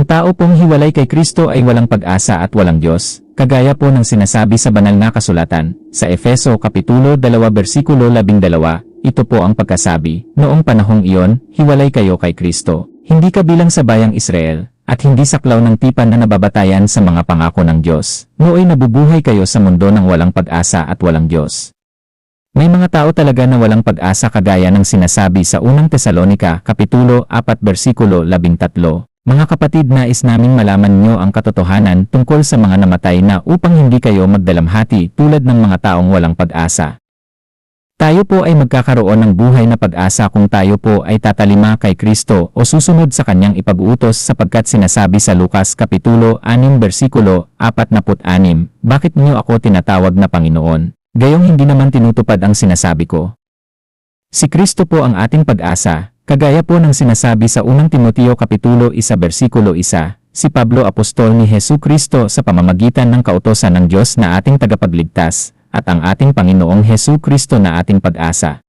tao pong hiwalay kay Kristo ay walang pag-asa at walang Diyos, kagaya po ng sinasabi sa banal na kasulatan, sa Efeso Kapitulo 2 versikulo 12, ito po ang pagkasabi, noong panahong iyon, hiwalay kayo kay Kristo, hindi kabilang sa bayang Israel, at hindi saklaw ng tipan na nababatayan sa mga pangako ng Diyos, nooy nabubuhay kayo sa mundo ng walang pag-asa at walang Diyos. May mga tao talaga na walang pag-asa kagaya ng sinasabi sa unang Tesalonika, Kapitulo 4 versikulo 13. Mga kapatid, nais naming malaman niyo ang katotohanan tungkol sa mga namatay na upang hindi kayo magdalamhati tulad ng mga taong walang pag-asa. Tayo po ay magkakaroon ng buhay na pag-asa kung tayo po ay tatalima kay Kristo o susunod sa kanyang ipag-uutos sapagkat sinasabi sa Lucas Kapitulo 6 versikulo 46, bakit niyo ako tinatawag na Panginoon? Gayong hindi naman tinutupad ang sinasabi ko. Si Kristo po ang ating pag-asa, kagaya po ng sinasabi sa unang Timoteo Kapitulo 1 versikulo 1, si Pablo apostol ni Jesu-Kristo sa pamamagitan ng kautosan ng Diyos na ating tagapagligtas, at ang ating Panginoong Jesu-Kristo na ating pag-asa.